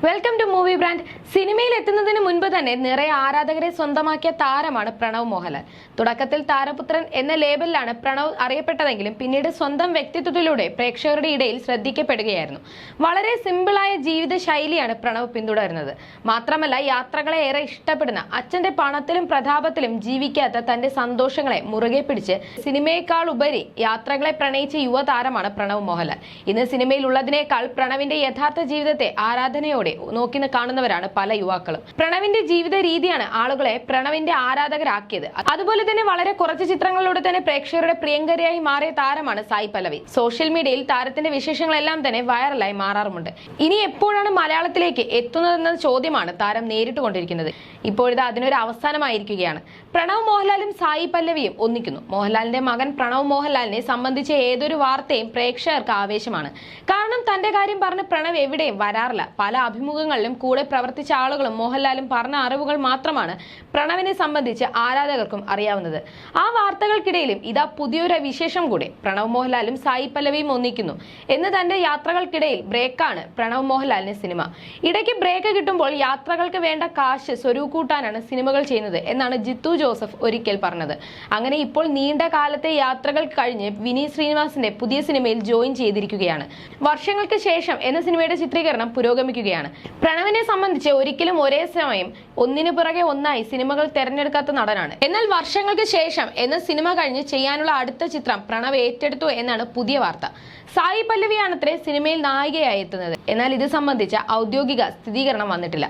Welcome to movie brand. സിനിമയിൽ എത്തുന്നതിന് മുൻപ് തന്നെ നിറയെ ആരാധകരെ സ്വന്തമാക്കിയ താരമാണ് പ്രണവ് മോഹൻലാൽ. തുടക്കത്തിൽ താരപുത്രൻ എന്ന ലേബലിലാണ് പ്രണവ് അറിയപ്പെട്ടതെങ്കിലും പിന്നീട് സ്വന്തം വ്യക്തിത്വത്തിലൂടെ പ്രേക്ഷകരുടെ ഇടയിൽ ശ്രദ്ധിക്കപ്പെടുകയായിരുന്നു. വളരെ സിമ്പിളായ ജീവിത ശൈലിയാണ് പ്രണവ് പിന്തുടരുന്നത്. മാത്രമല്ല, യാത്രകളെ ഏറെ ഇഷ്ടപ്പെടുന്ന, അച്ഛന്റെ പണത്തിലും പ്രതാപത്തിലും ജീവിക്കാത്ത തന്റെ സന്തോഷങ്ങളെ മുറുകെ പിടിച്ച് സിനിമയേക്കാൾ ഉപരി യാത്രകളെ പ്രണയിച്ച യുവതാരമാണ് പ്രണവ് മോഹൻലാൽ. ഇന്ന് സിനിമയിൽ ഉള്ളതിനേക്കാൾ പ്രണവിന്റെ യഥാർത്ഥ ജീവിതത്തെ ആരാധനയോടെ നോക്കി കാണുന്നവരാണ് പല യുവാക്കളും. പ്രണവിന്റെ ജീവിത രീതിയാണ് ആളുകളെ പ്രണവിന്റെ ആരാധകരാക്കിയത്. അതുപോലെ തന്നെ വളരെ കുറച്ച് ചിത്രങ്ങളിലൂടെ തന്നെ പ്രേക്ഷകരുടെ പ്രിയങ്കരിയായി മാറിയ താരമാണ് സായി പല്ലവി. സോഷ്യൽ മീഡിയയിൽ താരത്തിന്റെ വിശേഷങ്ങളെല്ലാം തന്നെ വൈറലായി മാറാറുമുണ്ട്. ഇനി എപ്പോഴാണ് മലയാളത്തിലേക്ക് എത്തുന്നതെന്ന ചോദ്യമാണ് താരം നേരിട്ടുകൊണ്ടിരിക്കുന്നത്. ഇപ്പോഴിത് അതിനൊരു അവസാനമായിരിക്കുകയാണ്. പ്രണവ് മോഹൻലാലും സായി പല്ലവിയും ഒന്നിക്കുന്നു. മോഹൻലാലിന്റെ മകൻ പ്രണവ് മോഹൻലാലിനെ സംബന്ധിച്ച ഏതൊരു വാർത്തയും പ്രേക്ഷകർക്ക് ആവേശമാണ്. കാരണം തന്റെ കാര്യം പറഞ്ഞ് പ്രണവ് എവിടെയും വരാറില്ല. പല അഭിമുഖങ്ങളിലും കൂടെ പ്രവർത്തിച്ച ആളുകളും മോഹൻലാലും പറഞ്ഞ അറിവുകൾ മാത്രമാണ് പ്രണവിനെ സംബന്ധിച്ച് ആരാധകർക്കും അറിയാവുന്നത്. ആ വാർത്തകൾക്കിടയിലും ഇതാ പുതിയൊരു വിശേഷം കൂടെ. പ്രണവ് മോഹൻലാലും സായി പല്ലവിയും ഒന്നിക്കുന്നു എന്ന് തന്റെ യാത്രകൾക്കിടയിൽ ബ്രേക്കാണ് പ്രണവ് മോഹൻലാലിന് സിനിമ. ഇടയ്ക്ക് ബ്രേക്ക് കിട്ടുമ്പോൾ യാത്രകൾക്ക് വേണ്ട കാശ് സ്വരൂകൂട്ടാനാണ് സിനിമകൾ ചെയ്യുന്നത് എന്നാണ് ജിത്തു ജോസഫ് ഒരിക്കൽ പറഞ്ഞത്. അങ്ങനെ ഇപ്പോൾ നീണ്ട കാലത്തെ യാത്രകൾ കഴിഞ്ഞ് വിനീത് ശ്രീനിവാസന്റെ പുതിയ സിനിമയിൽ ജോയിൻ ചെയ്തിരിക്കുകയാണ്. വർഷങ്ങൾക്ക് ശേഷം എന്ന സിനിമയുടെ ചിത്രീകരണം പുരോഗമിക്കുകയാണ്. പ്രണവിനെ സംബന്ധിച്ച് ഒരിക്കലും ഒരേ സമയം ഒന്നിനു പിറകെ ഒന്നായി സിനിമകൾ തെരഞ്ഞെടുക്കാത്ത നടനാണ്. എന്നാൽ വർഷങ്ങൾക്ക് ശേഷം എന്ന സിനിമ കഴിഞ്ഞ് ചെയ്യാനുള്ള അടുത്ത ചിത്രം പ്രണവ് ഏറ്റെടുത്തു എന്നാണ് പുതിയ വാർത്ത. സായി പല്ലവിയാണത്രേ സിനിമയിൽ നായികയായി എത്തുന്നത്. എന്നാൽ ഇത് സംബന്ധിച്ച ഔദ്യോഗിക സ്ഥിരീകരണം വന്നിട്ടില്ല.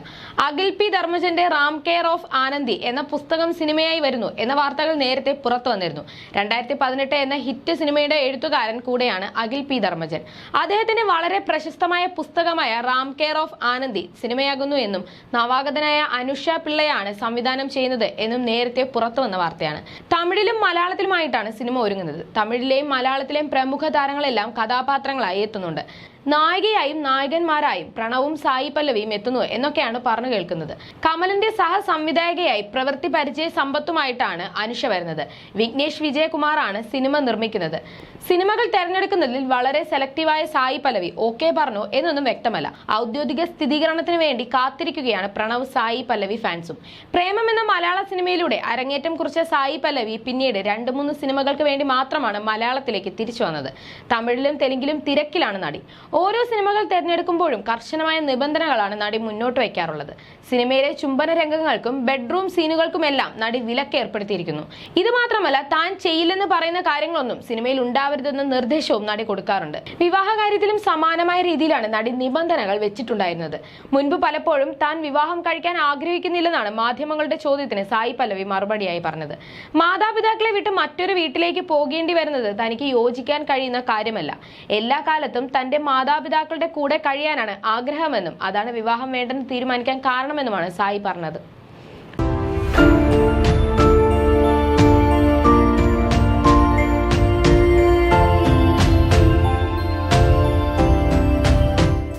അഖിൽ പി ധർമ്മജന്റെ റാം കെയർ ഓഫ് ആനന്ദി എന്ന പുസ്തകം സിനിമയായി വരുന്നു എന്ന വാർത്തകൾ നേരത്തെ പുറത്തു വന്നിരുന്നു. 2018 എന്ന ഹിറ്റ് സിനിമയുടെ എഴുത്തുകാരൻ കൂടെയാണ് അഖിൽ പി ധർമ്മജൻ. അദ്ദേഹത്തിന്റെ വളരെ പ്രശസ്തമായ പുസ്തകമായ റാം കെയർ ഓഫ് ആനന്ദി സിനിമയാകുന്നു എന്നും നവാഗതനായ അനുഷ പിള്ളയാണ് സംവിധാനം ചെയ്യുന്നത് എന്നും നേരത്തെ പുറത്തു വന്ന വാർത്തയാണ്. തമിഴിലും മലയാളത്തിലുമായിട്ടാണ് സിനിമ ഒരുങ്ങുന്നത്. തമിഴിലെയും മലയാളത്തിലെയും പ്രമുഖ താരങ്ങളെല്ലാം കഥാപാത്രങ്ങളായി എത്തുന്നുണ്ട്. നായികയായും നായകന്മാരായും പ്രണവും സായി പല്ലവിയും എത്തുന്നു എന്നൊക്കെയാണ് പറഞ്ഞു കേൾക്കുന്നത്. കമലിന്റെ സഹ സംവിധായകയായി പ്രവൃത്തി പരിചയ സമ്പത്തുമായിട്ടാണ് അനുഷ വരുന്നത്. വിഘ്നേഷ് വിജയകുമാറാണ് സിനിമ നിർമ്മിക്കുന്നത്. സിനിമകൾ തെരഞ്ഞെടുക്കുന്നതിൽ വളരെ സെലക്റ്റീവായ സായി പല്ലവി ഓക്കെ പറഞ്ഞു എന്നൊന്നും വ്യക്തമല്ല. ഔദ്യോഗിക സ്ഥിരീകരണത്തിന് വേണ്ടി കാത്തിരിക്കുകയാണ് പ്രണവ് സായി പല്ലവി ഫാൻസും. പ്രേമം എന്ന മലയാള സിനിമയിലൂടെ അരങ്ങേറ്റം കുറിച്ച സായി പല്ലവി പിന്നീട് 2-3 സിനിമകൾക്ക് വേണ്ടി മാത്രമാണ് മലയാളത്തിലേക്ക് തിരിച്ചു വന്നത്. തമിഴിലും തെലുങ്കിലും തിരക്കിലാണ് നടി. ഓരോ സിനിമകൾ തിരഞ്ഞെടുക്കുമ്പോഴും കർശനമായ നിബന്ധനകളാണ് നടി മുന്നോട്ട് വയ്ക്കാറുള്ളത്. സിനിമയിലെ ചുംബന രംഗങ്ങൾക്കും ബെഡ്റൂം സീനുകൾക്കുമെല്ലാം നടി വിലക്ക് ഏർപ്പെടുത്തിയിരിക്കുന്നു. ഇത് മാത്രമല്ല, താൻ ചെയ്യില്ലെന്ന് പറയുന്ന കാര്യങ്ങളൊന്നും സിനിമയിൽ ഉണ്ടാവരുതെന്ന നിർദ്ദേശവും നടി കൊടുക്കാറുണ്ട്. വിവാഹ കാര്യത്തിലും സമാനമായ രീതിയിലാണ് നടി നിബന്ധനകൾ വെച്ചിട്ടുണ്ടായിരുന്നത്. മുൻപ് പലപ്പോഴും താൻ വിവാഹം കഴിക്കാൻ ആഗ്രഹിക്കുന്നില്ലെന്നാണ് മാധ്യമങ്ങളുടെ ചോദ്യത്തിന് സായി പല്ലവി മറുപടിയായി പറഞ്ഞത്. മാതാപിതാക്കളെ വിട്ട് മറ്റൊരു വീട്ടിലേക്ക് പോകേണ്ടി വരുന്നത് തനിക്ക് യോജിക്കാൻ കഴിയുന്ന കാര്യമല്ല. എല്ലാ കാലത്തും തന്റെ മാതാപിതാക്കളുടെ കൂടെ കഴിയാനാണ് ആഗ്രഹമെന്നും അതാണ് വിവാഹം വേണ്ടെന്ന് തീരുമാനിക്കാൻ കാരണമെന്നുമാണ് സായി പറഞ്ഞത്.